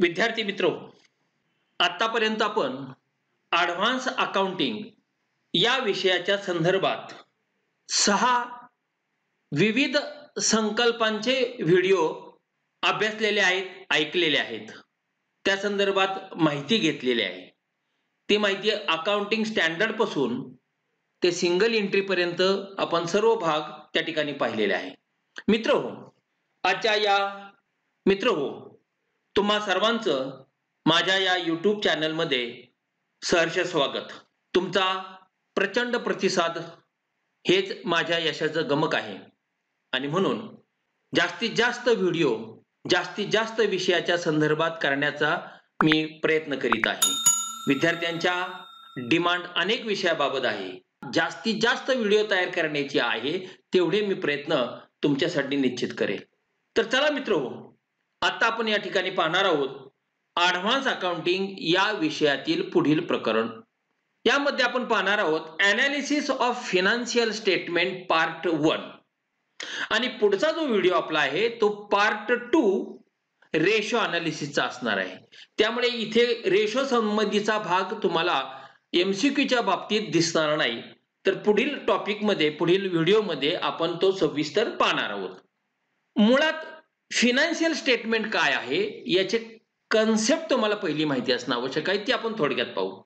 विद्यार्थी मित्रो, आतापर्यंत आपण ॲडव्हान्स अकाउंटिंग या विषयाच्या संदर्भात 6 विविध संकल्पांचे व्हिडिओ अभ्यासलेले आहेत, ऐकलेले आहेत. त्या संदर्भात माहिती घेतलेली आहे. ती माहिती अकाउंटिंग स्टँडर्ड पासून ते सिंगल एंट्री पर्यंत आपण सर्व भाग त्या ठिकाणी पाहिलेले आहे. मित्रहो, तुम्हा सर्वांचं माझ्या या YouTube चॅनलमध्ये सहर्ष स्वागत. तुमचा प्रचंड प्रतिसाद हेच माझ्या यशाचं गमक आहे आणि म्हणून जास्तीत जास्त व्हिडिओ जास्तीत जास्त विषयाच्या संदर्भात करण्याचा मी प्रयत्न करीत आहे. विद्यार्थ्यांच्या डिमांड अनेक विषयाबाबत आहे. जास्तीत जास्त व्हिडिओ तयार करण्याची आहे तेवढे मी प्रयत्न तुमच्यासाठी निश्चित करेल. तर चला मित्रहो, आता आपण या ठिकाणी पाहणार आहोत ॲडव्हान्स अकाउंटिंग या विषयातील पुढील प्रकरण. यामध्ये आपण पाहणार आहोत analysis of financial statement part 1 आणि पुढचा जो व्हिडिओ आपला आहे तो पार्ट 2 रेशो अनालिसिसचा असणार आहे. त्यामुळे इथे रेशो संबंधीचा भाग तुम्हाला MCQच्या बाबतीत दिसणार नाही, तर पुढील टॉपिकमध्ये पुढील व्हिडिओमध्ये आपण तो सविस्तर पाहणार आहोत. मुळात फिनान्शियल स्टेटमेंट काय आहे याचे कन्सेप्ट तुम्हाला पहिली माहिती असणं आवश्यक आहे, ती आपण थोडक्यात पाहू.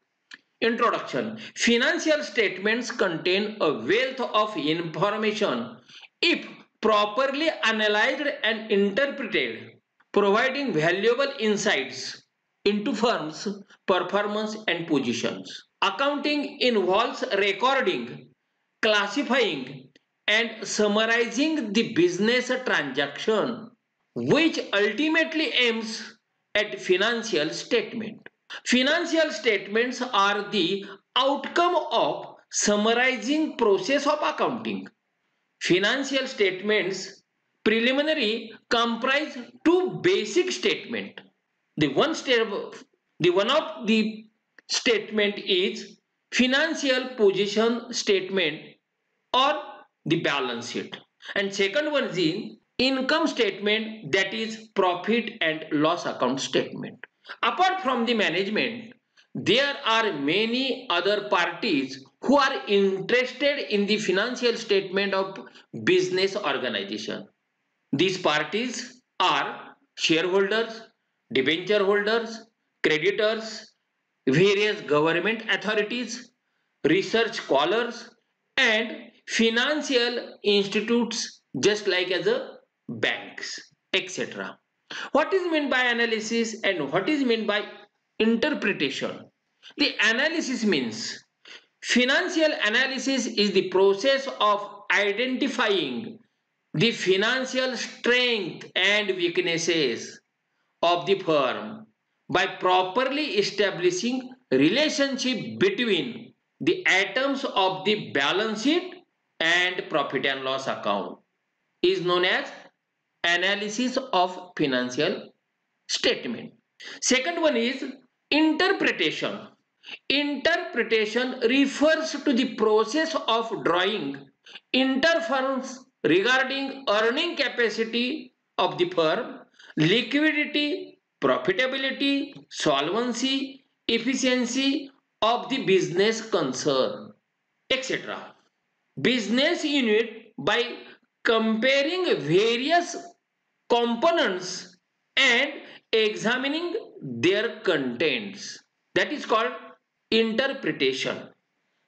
Introduction. Financial statements contain a wealth of information if properly analysed and interpreted, providing valuable insights into firms performance and positions. Accounting involves recording, classifying and summarizing the business transaction which ultimately aims at financial statement. Financial statements are the outcome of summarizing process of accounting. Financial statements preliminary comprise two basic statements. The one of the statement is financial position statement or the balance sheet, and second one is income statement, that is profit and loss account statement. Apart from the management, there are many other parties who are interested in the financial statement of business organization. These parties are shareholders, debenture holders, creditors, various government authorities, research scholars, and financial institutes just like as a banks, etc. What is meant by analysis and what is meant by interpretation? The analysis means financial analysis is the process of identifying the financial strength and weaknesses of the firm by properly establishing relationship between the items of the balance sheet and profit and loss account is known as analysis of financial statement. Second one is interpretation. Interpretation refers to the process of drawing inference regarding earning capacity of the firm, liquidity, profitability, solvency, efficiency of the business concern, etc. Business unit by comparing various components and examining their contents. That is called interpretation.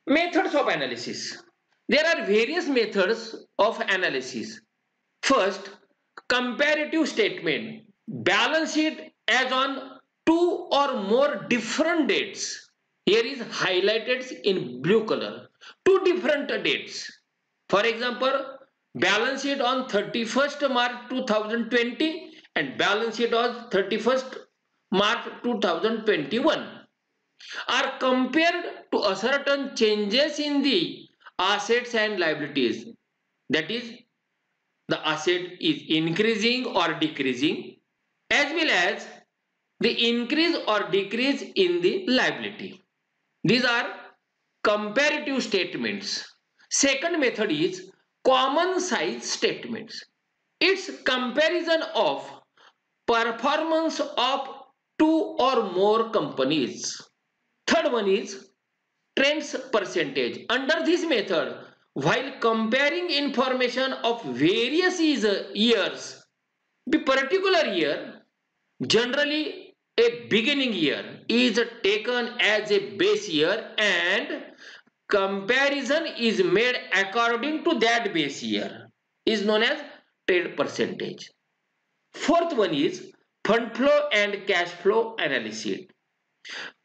Methods of analysis. There are various methods of analysis. First, comparative statement. Balance sheet as on two or more different dates. Here is highlighted in blue color. Two different dates. For example, balance sheet on 31st March 2020 and balance sheet on 31st March 2021 are compared to a certain changes in the assets and liabilities. That is, the asset is increasing or decreasing, as well as the increase or decrease in the liability. These are comparative statements. Second method is common size statements. It's comparison of performance of two or more companies. Third one is trends percentage. Under this method, while comparing information of various years, the particular year, generally a beginning year, is taken as a base year and comparison is made according to that base year, is known as trend percentage. Fourth one is fund flow and cash flow analysis.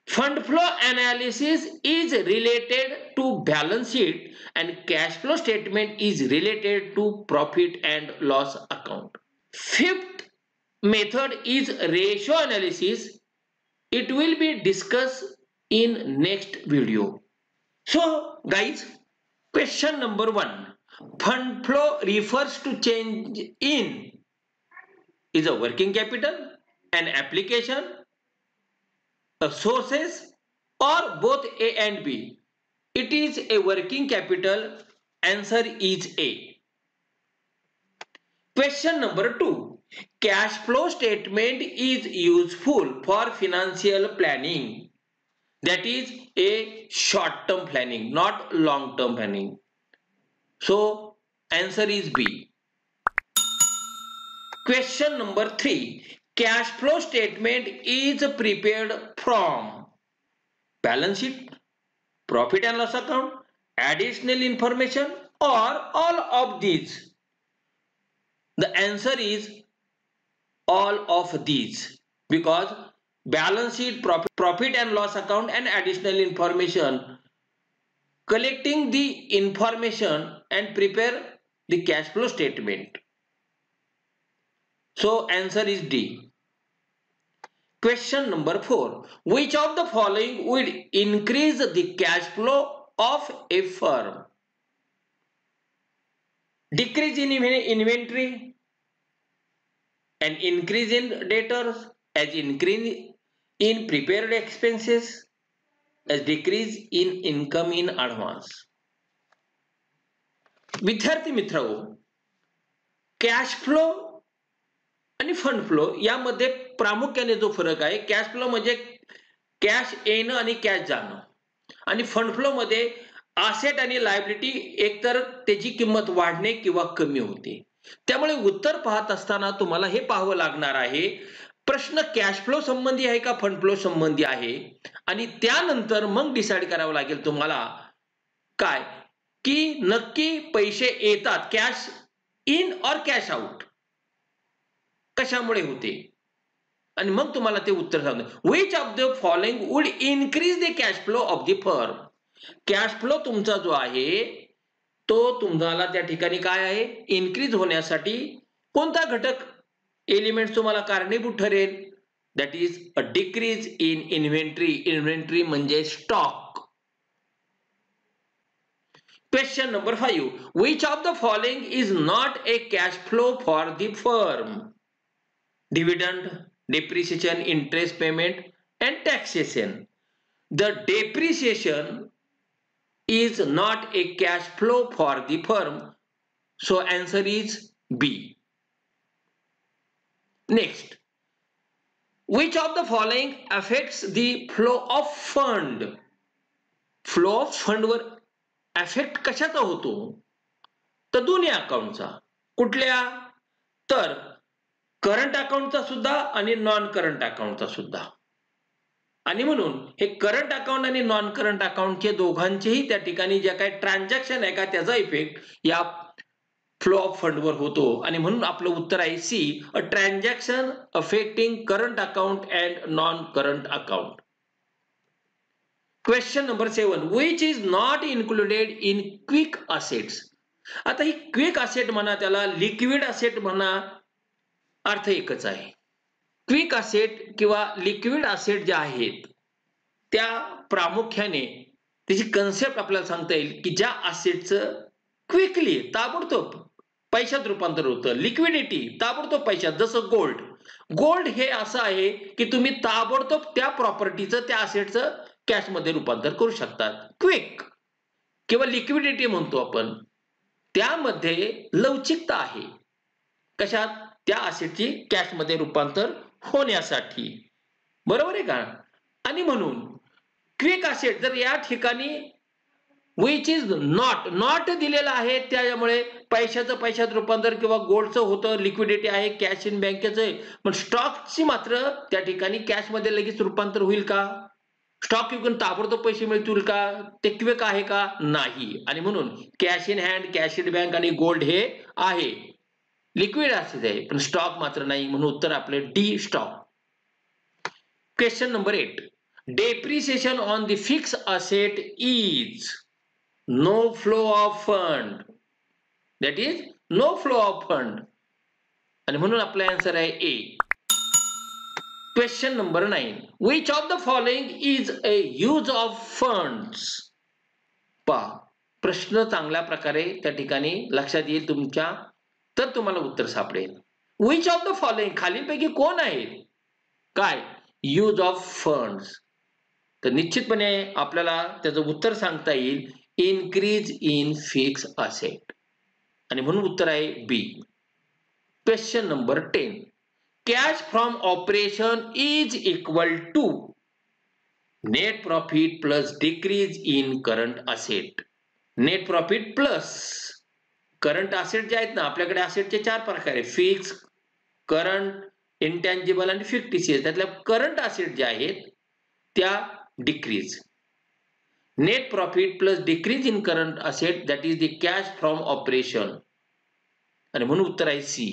Fund flow analysis is related to balance sheet and cash flow statement is related to profit and loss account. Fifth method is ratio analysis. It will be discussed in next video. So guys, question number 1. Fund flow refers to change in is a working capital, an application, sources, or both A and B. It is a working capital. Answer is A. Question number 2. Cash flow statement is useful for financial planning. That is a short-term planning, not long-term planning. So answer is B. Question number 3. Cash flow statement is prepared from balance sheet, profit and loss account, additional information, or all of these. The answer is all of these, because balance sheet, profit and loss account, and additional information, collecting the information and prepare the cash flow statement. So answer is D. Question number 4. Which of the following would increase the cash flow of a firm? Decrease in inventory, an increase in debtors, as increase in prepared expenses, as decrease in income in advance. विद्यार्थी मित्रांनो, cash flow आणि fund flow यामध्ये प्रामुख्याने जो फरक आहे, cash flow म्हणजे cash येणं आणि कॅश जाणं, आणि फंड फ्लो मध्ये असेट आणि लायबिलिटी एकतर त्याची किंमत वाढणे किंवा कमी होते. त्यामुळे उत्तर पाहत असताना तुम्हाला हे पाहावं लागणार आहे, प्रश्न कॅश फ्लो संबंधी आहे का फंड फ्लो संबंधी आहे, आणि त्यानंतर मग डिसाइड करावं लागेल तुम्हाला काय की नक्की पैसे येतात कॅश इन और कॅश आउट कशामुळे होते, आणि मग तुम्हाला ते उत्तर सांगणार. Which of the following would increase the cash flow of the firm. Cash flow तुमचा जो आहे तो तुम्हाला त्या ठिकाणी काय आहे, इन्क्रीज होण्यासाठी कोणता घटक एलिमेंट तुम्हाला कारणीभूत ठरेल. That is a decrease in inventory. Inventory म्हणजे stock. Question number 5. Which of the following is not a cash flow for the firm? Dividend, depreciation, interest payment, and taxation. The depreciation is not a cash flow for the firm. So answer is B. Next. Which of the following affects the flow of fund? Flow of fund वर affect कशाचा होतो, तर दोन्ही अकाउंटचा. कुठल्या, तर current अकाउंटचा सुद्धा आणि non current अकाउंटचा सुद्धा. आणि म्हणून हे करंट अकाउंट आणि नॉन करंट अकाउंटचे दोघांचेही त्या ठिकाणी जे काही ट्रान्झॅक्शन आहे का त्याचा इफेक्ट या फ्लो ऑफ फंडवर होतो, आणि म्हणून आपलं उत्तर आहे C. A transaction affecting current account and non current account. Question number 7. Which is not included in quick assets. आता ही क्विक असेट म्हणा, त्याला लिक्विड असेट म्हणा, अर्थ एकच आहे. क्विक असेट किंवा लिक्विड असेट ज्या आहेत त्या प्रामुख्याने त्याची कन्सेप्ट आपल्याला सांगता येईल की ज्या असेटचं क्विकली ताबडतोब पैशात रूपांतर होतं. लिक्विडिटी ताबडतोब पैशात, जसं गोल्ड. गोल्ड हे असं आहे की तुम्ही ताबडतोब त्या प्रॉपर्टीचं, त्या असेटचं कॅश मध्ये रूपांतर करू शकतात. क्विक किंवा लिक्विडिटी म्हणतो आपण, त्यामध्ये लवचिकता आहे. कशात, त्या असेटची कॅश मध्ये रूपांतर होण्यासाठी. बरोबर आहे का? आणि म्हणून क्विक असेट जर या ठिकाणी विच इज नॉट दिलेलं आहे, त्यामुळे पैशात रूपांतर किंवा गोल्डचं होतं, लिक्विडिटी आहे, कॅश इन बँकेचं आहे, पण स्टॉकची मात्र त्या ठिकाणी कॅशमध्ये लगेच रूपांतर होईल का? स्टॉक विकून ताबडतोब पैसे मिळतील का? ते क्विक आहे का? नाही. आणि म्हणून cash in hand, cash in bank आणि गोल्ड हे आहे, लिक्विड असेट आहे, पण स्टॉक मात्र नाही. म्हणून उत्तर आपले D stock. Question number 8. Depreciation on the fixed asset is no flow of fund. That is no flow of fund. आणि म्हणून आपला आन्सर आहे A. Question number 9. Which of the following is a use of funds? पहा, प्रश्न चांगल्या प्रकारे त्या ठिकाणी लक्षात येईल तुमच्या, तर तुम्हाला उत्तर सापडेल. Which of the following खालीलपैकी कोण आहे काय यूज ऑफ फंड्स? तर निश्चितपणे आपल्याला त्याचं उत्तर सांगता येईल इनक्रीज इन फिक्स असेट. आणि म्हणून उत्तर आहे B. Question number 10. Cash from operation is equal to net profit plus decrease in current asset. Net profit plus current asset जे आहेत ना, आपल्याकडे असेटचे 4 प्रकार आहे, फिक्स, करंट, इंटँजिबल आणि फिक्टिशियस. त्यातल्या करंट असेट जे आहेत त्या decrease. Net profit plus decrease in current asset, that is the cash from operation. आणि म्हणून उत्तर आहे C.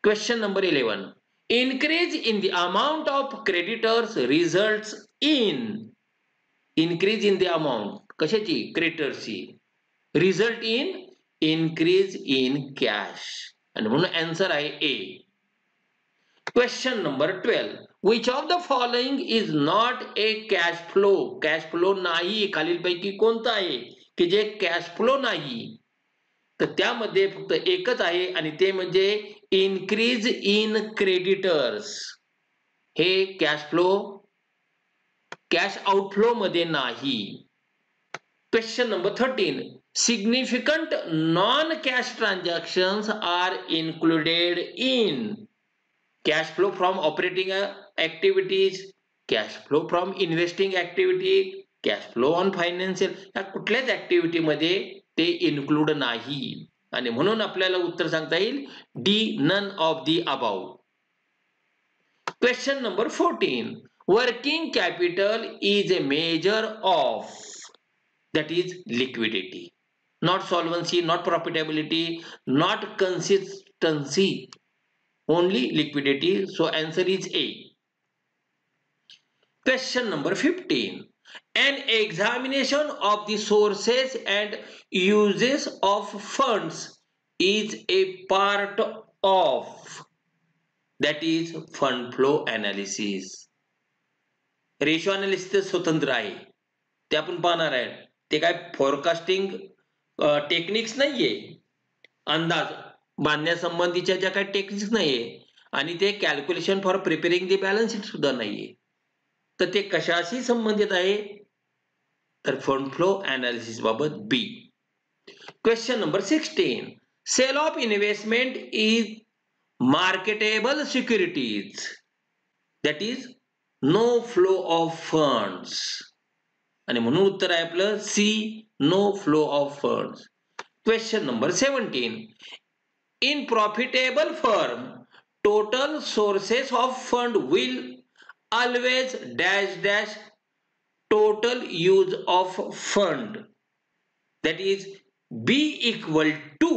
Question number 11. Increase in the amount of creditors results in. Increase in the amount कशाची? क्रेडिटर्सची. Result in increase in cash. आणि म्हणून answer आहे A. Question number 12. Which of the following is not a cash flow? Cash flow नाही. खालीलपैकी कोणतं आहे की जे कॅश फ्लो नाही? तर त्यामध्ये फक्त एकच आहे आणि ते म्हणजे इनक्रीज इन क्रेडिटर्स. हे कॅश फ्लो, कॅश आउटफ्लो मध्ये नाही. Question number 13. Significant non cash transactions are included in. Cash flow from operating activities, cash flow from investing activity, cash flow on financial, या कुठल्याच ऍक्टिव्हिटीमध्ये ते इन्क्लूड नाही. आणि म्हणून आपल्याला उत्तर सांगता येईल D, none of the above. Question number 14. Working capital is a measure of, that is liquidity, not solvency, not profitability, not consistency, only liquidity. So answer is A. Question number 15. An examination of the sources and uses of funds is a part of, that is fund flow analysis. Ratio analysis स्वतंत्र आहे, ते आपण पाहणार आहे. ते काय forecasting techniques नाहीये, अंदाज बांधण्यासंबंधीच्या ज्या काही टेक्निक्स नाहीये, आणि ते calculation for preparing the balance sheet सुद्धा नाहीये. तर ते कशाशी संबंधित आहे? तर फंड फ्लो अनालिसिस बाबत B. Question number 16. Sale of investment is marketable securities, that is no flow of funds. आणि म्हणून उत्तर आहे आपलं C, no flow of funds. Question number 17. In profitable firm total sources of fund will always dash dash total use of fund, that is be equal to.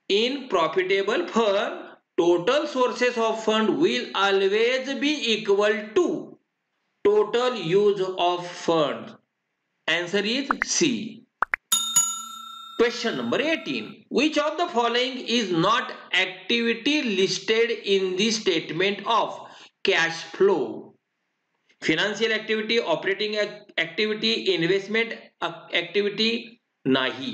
In profitable firm total sources of fund will always be equal to total use of fund. Answer is C. Question number 18. Which of the following is not activity listed in the statement of cash flow? Financial activity, operating activity, investment activity नाही.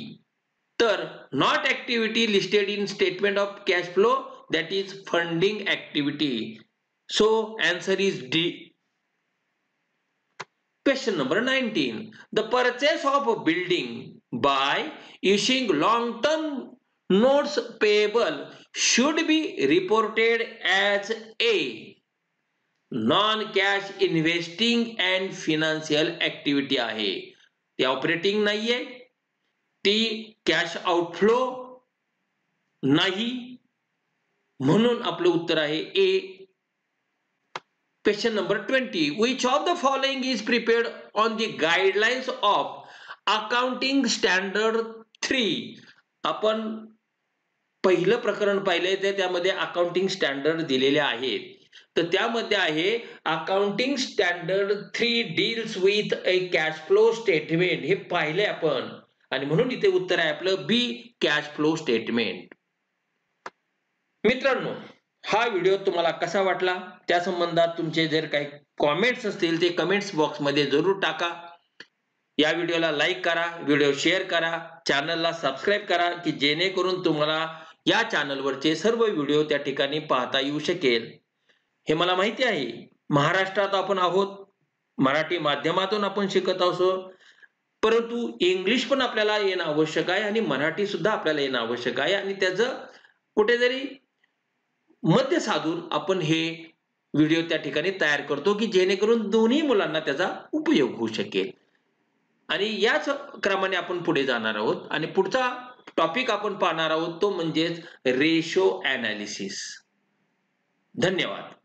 तर not activity listed in statement of cash flow, that is funding activity. So answer is D. Question number 19. The purchase of a building by issuing long-term notes payable should be reported as A. Non cash investing and financial activity आहे. ती operating नाहीये, ती cash outflow नाही. म्हणून आपलं उत्तर आहे A. Question number 20. Which of the following is prepared on the guidelines of accounting standard 3? आपण पहिलं प्रकरण पाहिलंय तर त्यामध्ये अकाउंटिंग स्टँडर्ड दिलेले आहेत. तर त्यामध्ये आहे accounting standard 3 deals with a cash flow statement. हे पाहिले आपण आणि म्हणून इथे उत्तर आहे आपलं बी, कॅश फ्लो स्टेटमेंट. मित्रांनो, हा व्हिडिओ तुम्हाला कसा वाटला त्या संबंधात तुमचे जर काही कॉमेंट्स असतील ते कमेंट्स बॉक्समध्ये जरूर टाका. या व्हिडिओला लाईक करा, व्हिडिओ शेअर करा, चॅनलला सबस्क्राईब करा की जेणेकरून तुम्हाला या चॅनलवरचे सर्व व्हिडिओ त्या ठिकाणी पाहता येऊ शकेल. हे मला माहिती आहे, महाराष्ट्रात आपण आहोत, मराठी माध्यमातून आपण शिकत आहोत, परंतु इंग्लिश पण आपल्याला येणं आवश्यक आहे आणि मराठी सुद्धा आपल्याला येणं आवश्यक आहे आणि त्याचं कुठेतरी मध्य साधून आपण हे व्हिडिओ त्या ठिकाणी तयार करतो की जेणेकरून दोन्ही मुलांना त्याचा उपयोग होऊ शकेल. आणि याच क्रमाने आपण पुढे जाणार आहोत आणि पुढचा टॉपिक आपण पाहणार आहोत तो म्हणजेच रेशो अनालिसिस. धन्यवाद.